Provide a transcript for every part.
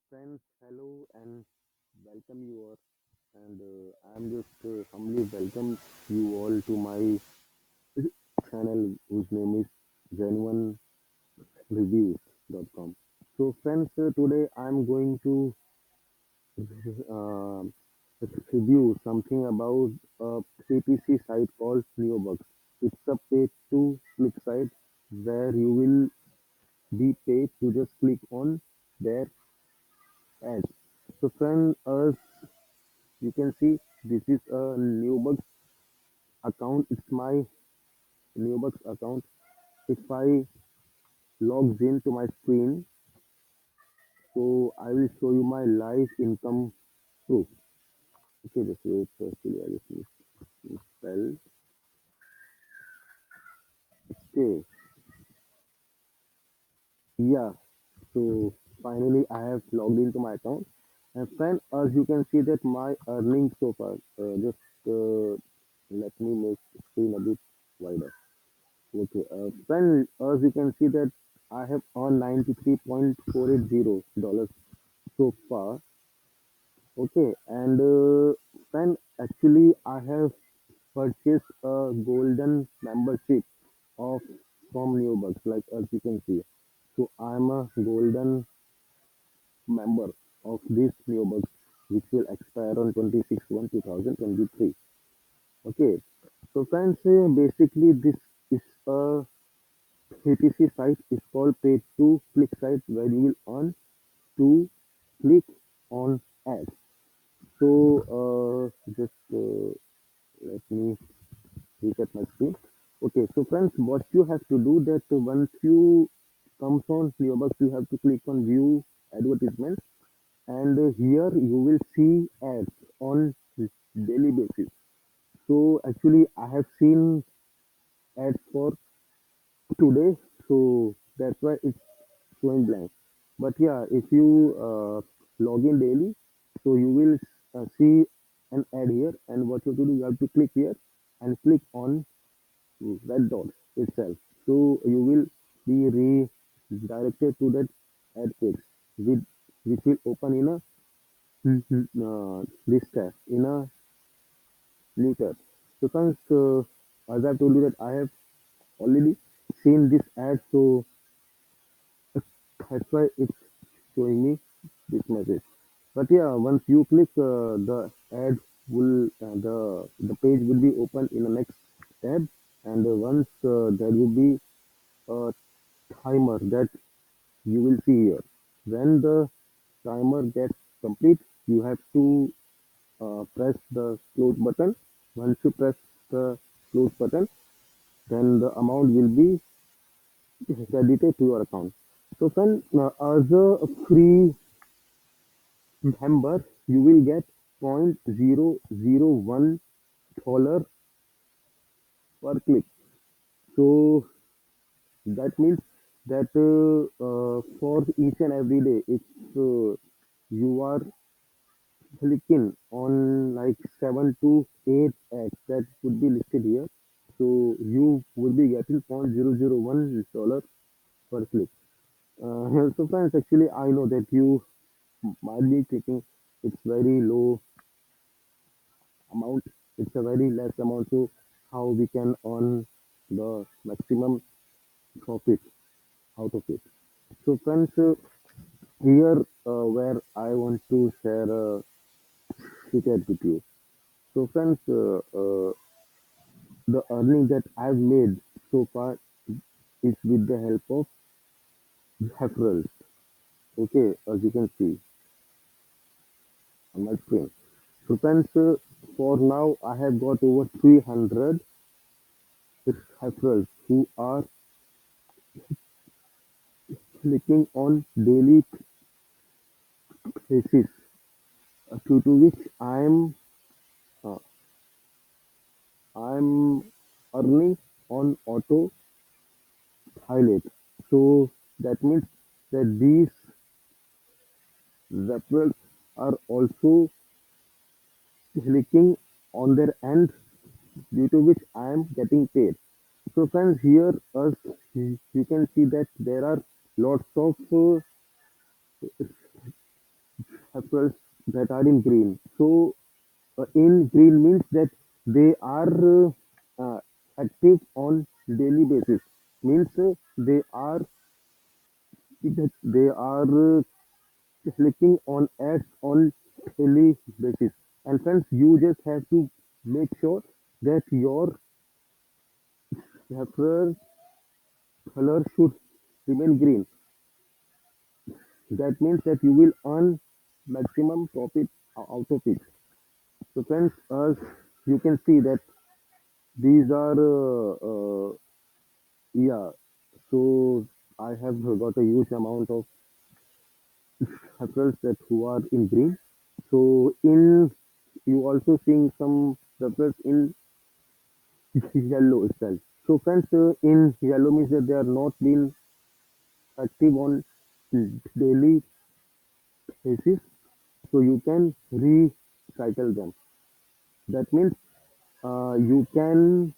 Friends, hello and welcome you all. And I'm just humbly welcome you all to my channel whose name is genuinereviews.com. So, friends, today I'm going to uh, review something about a CPC site called Neobux. It's a pay to click site where you will be paid to just click on their ads. So, friends, you can see this is a Neobux account. It's my Neobux account. If I logs into my screen, so I will show you my live income proof. Okay, just wait. Actually, I just misspelled. Okay, yeah. So finally, I have logged into my account. And friend, as you can see that my earnings so far. Just let me make the screen a bit wider. Okay, friend, as you can see that I have earned $93.480 so far. Okay, and friend, actually I have purchased a golden membership of from Neobux, like as you can see. So I'm a golden member of this Neobux, which will expire on 26/1/2023. Okay, so friends, basically this is a PPC site is called pay to click site where you will earn to click on ads. So just let me reset my screen. Okay, so friends, what you have to do that once you comes on Neobus, you have to click on view advertisement, and here you will see ads on daily basis. So actually, I have seen ads for today, so that's why it's showing blank. But yeah, if you log in daily, so you will see an ad here, and what you have to do, you have to click here and click on that dot itself. So you will be redirected to that ad page, with, which will open in a this tab in a new tab. So thanks, as I told you that I have already seen this ad, so that's why it's showing me this message. But yeah, once you click, the ad will the page will be open in the next tab, and once there will be a timer that you will see here. When the timer gets complete, you have to press the close button. Once you press the close button, then the amount will be credited to your account. So, friend, as a free member, you will get $0.001 per click. So that means that for each and every day, if you are clicking on like 7 to 8 ads that would be listed here, so you will be getting $0.001 per click. So friends, actually, I know that you might be thinking it's very low amount, it's a very less amount, so how we can earn the maximum profit out of it. So friends, here where I want to share a secret with you. So friends, the earning that I've made so far is with the help of referrals. Okay, as you can see on my screen. So friends, for now I have got over 300 referrals who are clicking on daily basis, due to which uh, I'm earning on auto pilot. So that means that these referrals are also clicking on their end, due to which I am getting paid. So friends, here as you can see that there are lots of referrals that are in green. So in green means that they are uh, active on daily basis. Means they are clicking on ads on daily basis. And friends, you just have to make sure that your referral color should remain green. That means that you will earn maximum profit out of it. So friends, as you can see that these are yeah. So I have got a huge amount of referrals that who are in green. So in you also seeing some referrals in yellow itself. So friends, in yellow means that they are not being active on daily basis. So you can recycle them. That means you can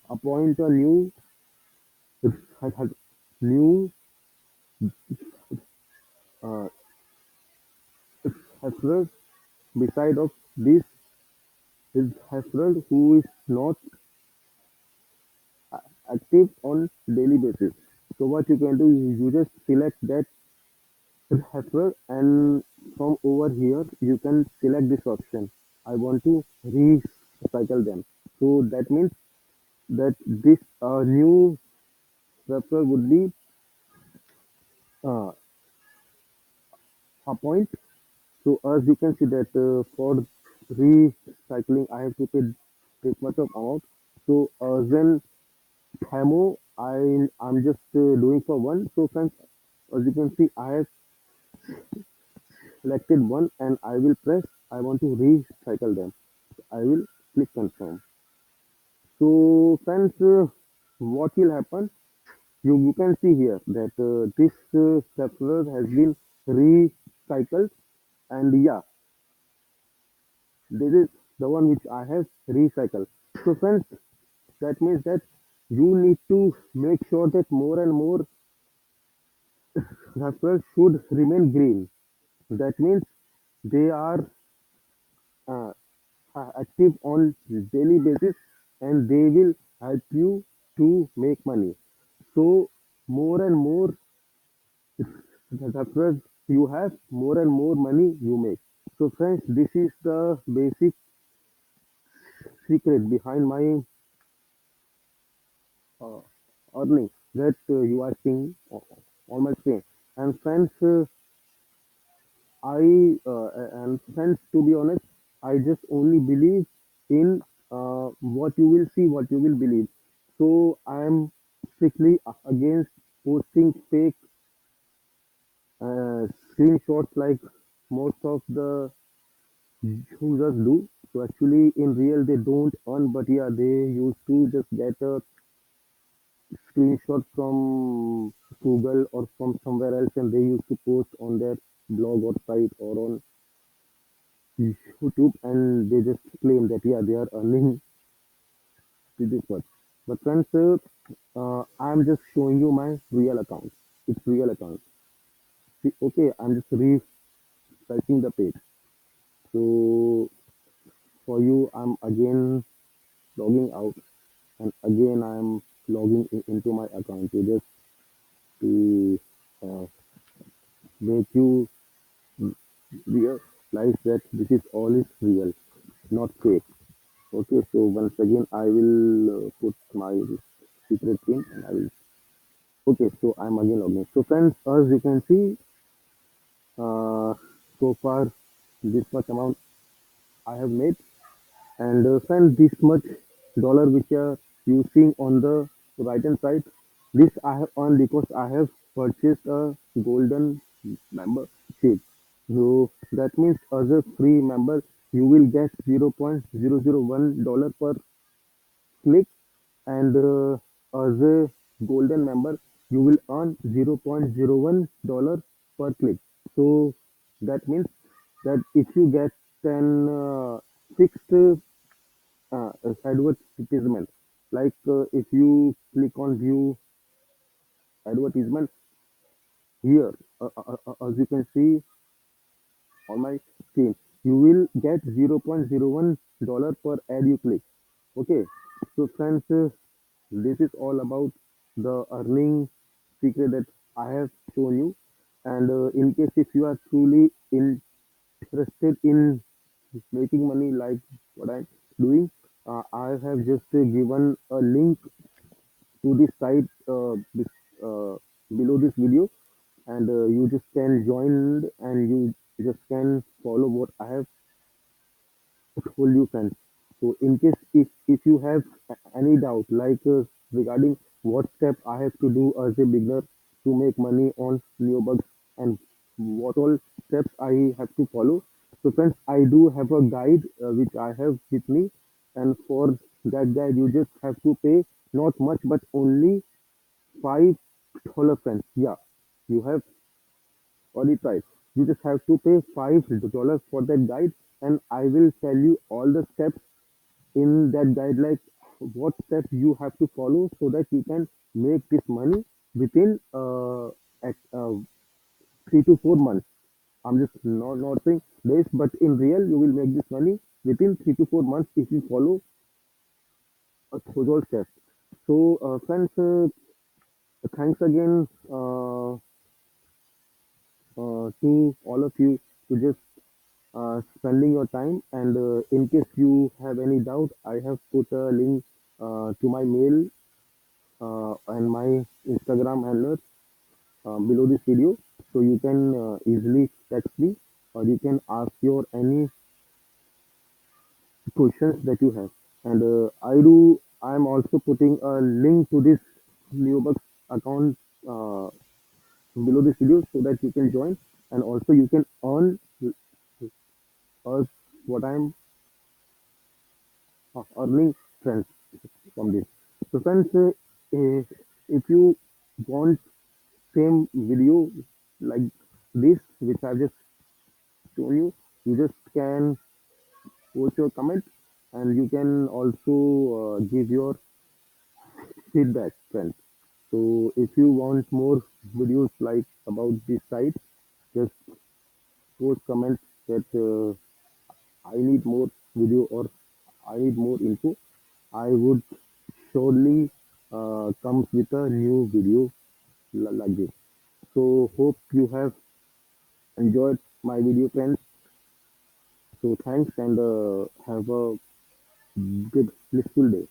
appoint a new uh, referral beside of this is referral who is not active on daily basis. So what you can do, you just select that referral, and from over here you can select this option. I want to recycle them. So that means that this new referral would be uh, appoint. So as you can see that for recycling, I have to pay this much of amount. So then Hamo, I'm just doing for one. So friends, as you can see, I have selected one and I will press. I want to recycle them. I will click confirm. So friends, what will happen? You can see here that this stapler has been recycled, and yeah, this is the one which I have recycled. So friends, that means that you need to make sure that more and more referrals should remain green. That means they are uh, active on daily basis and they will help you to make money. So more and more referrals you have, more and more money you make. So friends, this is the basic secret behind my uh, earning that you are seeing on my screen. And friends, to be honest, I just only believe in what you will see, what you will believe. So I am strictly against posting fake screenshots like most of the users do. So actually, in real, they don't earn, but yeah, they used to just get a screenshot from Google or from somewhere else, and they used to post on their blog or site or on YouTube, and they just claim that yeah, they are earning this much. But friends, I'm just showing you my real account. It's real account. See, okay, I'm just refreshing the page. So for you, I'm again logging out, and again I'm logging into my account to just to uh, make you realize that this is all is real, not fake. Okay, so once again I will put my secret pin and I will. Okay, so I'm again logging. So friends, as you can see, uh, so far this much amount I have made, and friends, this much dollar which you seeing on the right hand side, this I have earned because I have purchased a golden membership. So that means as a free member, you will get $0.001 per click, and as a golden member you will earn $0.01 per click. So that means that if you get an fixed advertisement, like if you click on view advertisement here, as you can see, on my screen, you will get $0.01 per ad you click. Okay, so friends, this is all about the earning secret that I have shown you. And in case if you are truly interested in making money like what I'm doing, I have just given a link to this site uh, below this video, and you just can join and you just can follow what I have told you, friends. So in case if you have any doubt like regarding what step I have to do as a beginner to make money on Neobux and what all steps I have to follow. So friends, I do have a guide which I have with me, and for that guide you just have to pay not much but only $5, friends. Yeah, you have already tried. You just have to pay $5 for that guide, and I will tell you all the steps in that guide, like what steps you have to follow so that you can make this money within at 3 to 4 months. I'm just not saying this, but in real, you will make this money within 3 to 4 months if you follow those all steps. So, friends, thanks again to all of you to just spending your time. And in case you have any doubt, I have put a link to my mail and my Instagram handle below this video, so you can easily text me or you can ask your any questions that you have. And I'm also putting a link to this Neobux account below this video so that you can join, and also you can earn us what I'm earning, friends, from this. So friends, if you want same video like this which I just shown you, you just can post your comment, and you can also give your feedback, friends. So if you want more videos like about this site, just post comments that I need more video or I need more info. I would surely comes with a new video like this. So hope you have enjoyed my video, friends. So thanks, and have a good blissful day.